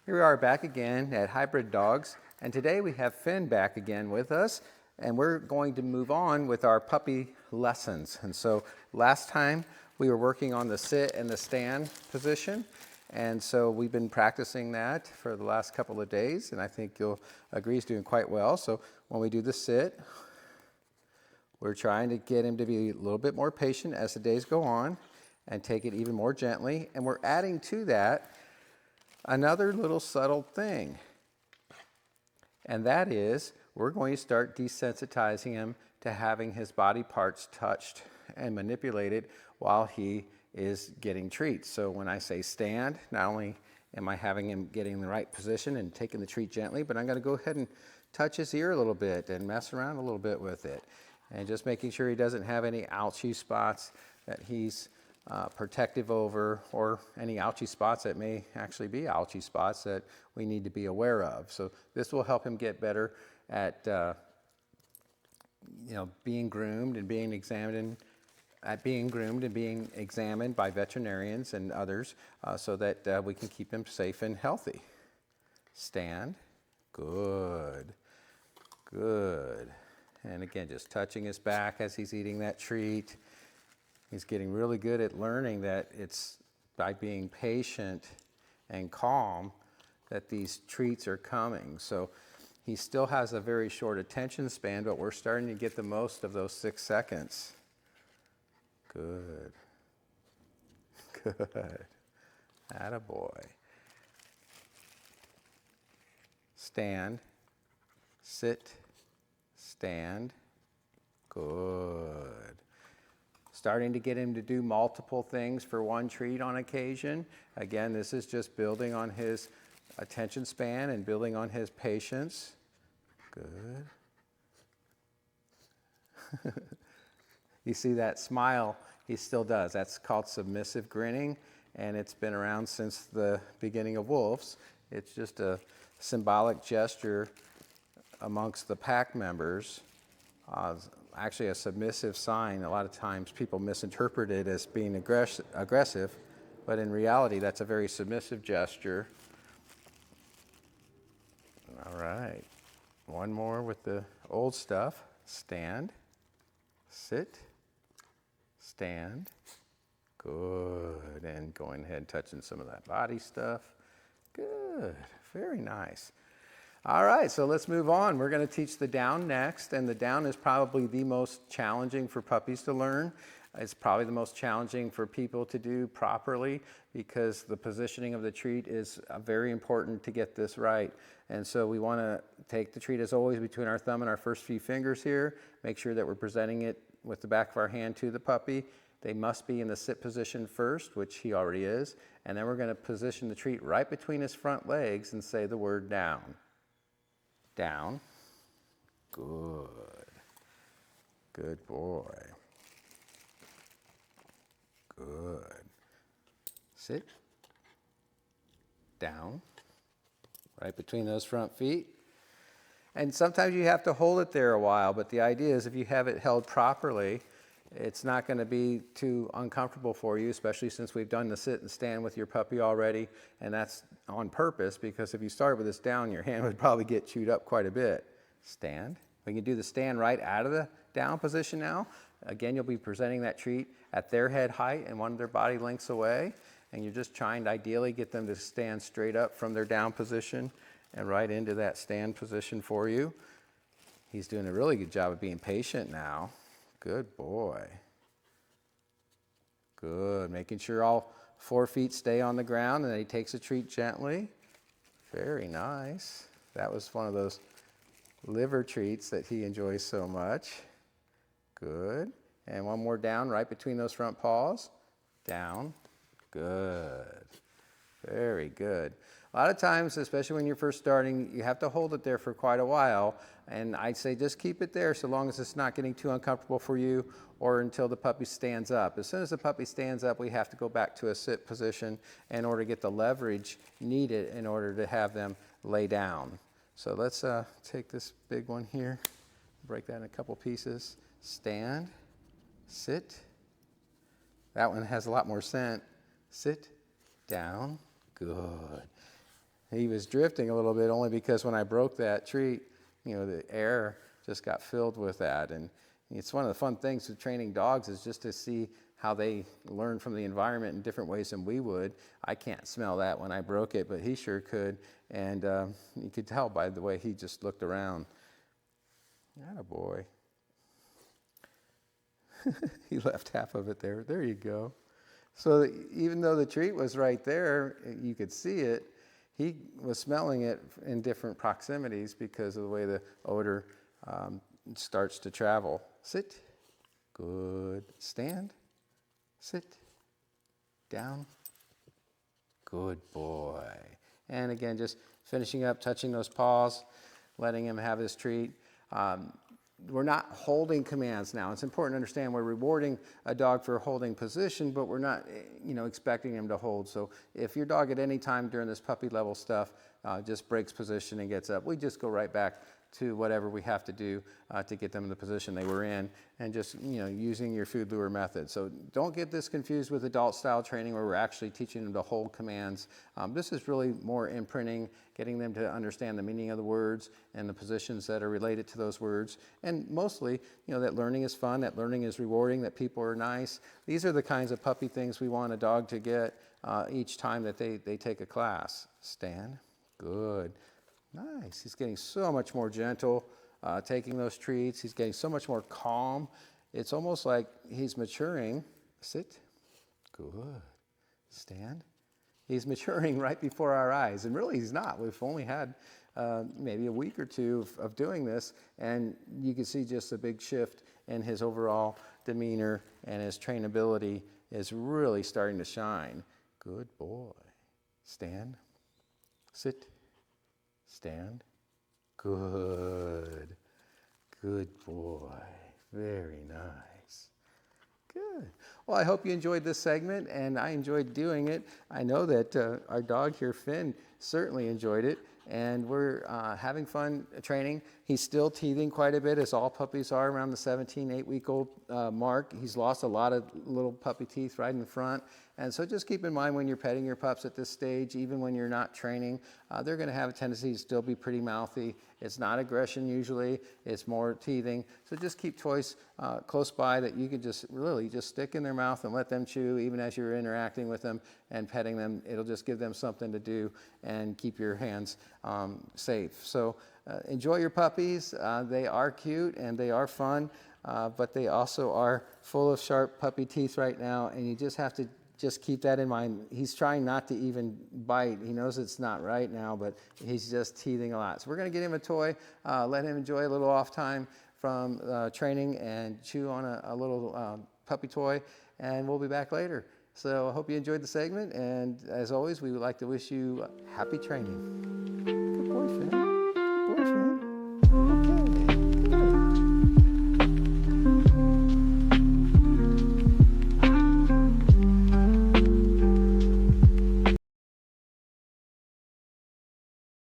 Here we are back again at Hybrid Dogs, and today we have Finn back again with us, and we're going to move on with our puppy lessons. And so last time we were working on the sit and the stand position, and so we've been practicing that for the last couple of days, and I think you'll agree he's doing quite well. So when we do the sit, we're trying to get him to be a little bit more patient as the days go on and take it even more gently, and we're adding to that another little subtle thing, and that is we're going to start desensitizing him to having his body parts touched and manipulated while he is getting treats. So when I say stand, not only am I having him getting the right position and taking the treat gently, but I'm going to go ahead and touch his ear a little bit and mess around a little bit with it, and just making sure he doesn't have any ouchy spots that he's protective over, or any ouchy spots that may actually be ouchy spots that we need to be aware of. So this will help him get better at being groomed and being examined, by veterinarians and others, so that we can keep him safe and healthy. Stand. Good. Good. And again, just touching his back as he's eating that treat. He's getting really good at learning that it's by being patient and calm that these treats are coming. So he still has a very short attention span, but we're starting to get the most of those 6 seconds. Good. Good. Attaboy. Stand. Sit. Stand. Good. Starting to get him to do multiple things for one treat on occasion. Again, this is just building on his attention span and building on his patience. Good. You see that smile he still does. That's called submissive grinning, and it's been around since the beginning of wolves. It's just a symbolic gesture amongst the pack members. Actually a submissive sign. A lot of times people misinterpret it as being aggressive, but in reality that's a very submissive gesture. All right, one more with the old stuff. Stand, sit, stand. Good. And going ahead and touching some of that body stuff. Good, very nice. All right, so let's move on. We're going to teach the down next, and the down is probably the most challenging for puppies to learn. It's probably the most challenging for people to do properly, because the positioning of the treat is very important to get this right. And so we want to take the treat, as always, between our thumb and our first few fingers here. Make sure that we're presenting it with the back of our hand to the puppy. They must be in the sit position first, which he already is, and then we're going to position the treat right between his front legs and say the word down. Down. Good. Good boy. Good. Sit. Down. Right between those front feet. And sometimes you have to hold it there a while, but the idea is if you have it held properly, it's not going to be too uncomfortable for you, especially since we've done the sit and stand with your puppy already, and that's on purpose, because if you started with this down, your hand would probably get chewed up quite a bit. Stand. We can do the stand right out of the down position now. Again, you'll be presenting that treat at their head height and one of their body lengths away, and you're just trying to ideally get them to stand straight up from their down position and right into that stand position for you. He's doing a really good job of being patient now. Good boy. Good. Making sure all 4 feet stay on the ground, and then he takes a treat gently. Very nice. That was one of those liver treats that he enjoys so much. Good. And one more down right between those front paws. Down. Good. Very good. A lot of times, especially when you're first starting, you have to hold it there for quite a while, and I'd say just keep it there so long as it's not getting too uncomfortable for you, or until the puppy stands up. As soon as the puppy stands up, we have to go back to a sit position in order to get the leverage needed in order to have them lay down. So let's take this big one here, break that in a couple pieces. Stand, sit. That one has a lot more scent. Sit, down, good. he was drifting a little bit only because when I broke that treat, the air just got filled with that. And it's one of the fun things with training dogs is just to see how they learn from the environment in different ways than we would. I can't smell that when I broke it, but he sure could. And you could tell by the way he just looked around. Attaboy. He left half of it there. There you go. So even though the treat was right there, you could see it, he was smelling it in different proximities because of the way the odor starts to travel. Sit. Good. Stand. Sit. Down. Good boy. And again, just finishing up, touching those paws, letting him have his treat. We're not holding commands now. It's important to understand we're rewarding a dog for holding position, but we're not, expecting him to hold. So if your dog at any time during this puppy level stuff just breaks position and gets up, we just go right back to whatever we have to do to get them in the position they were in, and just using your food lure method. So don't get this confused with adult style training where we're actually teaching them to hold commands. This is really more imprinting, getting them to understand the meaning of the words and the positions that are related to those words. And mostly, that learning is fun, that learning is rewarding, that people are nice. These are the kinds of puppy things we want a dog to get each time that they take a class. Stand. Good. Nice. He's getting so much more gentle taking those treats. He's getting so much more calm. It's almost like he's maturing. Sit. Good. Stand. He's maturing right before our eyes. And really, he's not. We've only had maybe a week or two of doing this, and you can see just a big shift in his overall demeanor, and his trainability is really starting to shine. Good boy. Stand. Sit. Stand. Good. Good boy. Very nice. Good. Well, I hope you enjoyed this segment, and I enjoyed doing it. I know that our dog here, Finn, certainly enjoyed it, and we're having fun training. He's still teething quite a bit, as all puppies are around the 17, 8-week-old mark. He's lost a lot of little puppy teeth right in the front. And so just keep in mind when you're petting your pups at this stage, even when you're not training, they're going to have a tendency to still be pretty mouthy. It's not aggression usually, it's more teething. So just keep toys close by that you can just really just stick in their mouth and let them chew even as you're interacting with them and petting them. It'll just give them something to do and keep your hands safe. So enjoy your puppies. They are cute and they are fun, but they also are full of sharp puppy teeth right now, and you just have to just keep that in mind. He's trying not to even bite. He knows it's not right now, but he's just teething a lot. So we're going to get him a toy, let him enjoy a little off time from training and chew on a little puppy toy, and we'll be back later. So I hope you enjoyed the segment, and as always, we would like to wish you happy training. Good boy, Finn.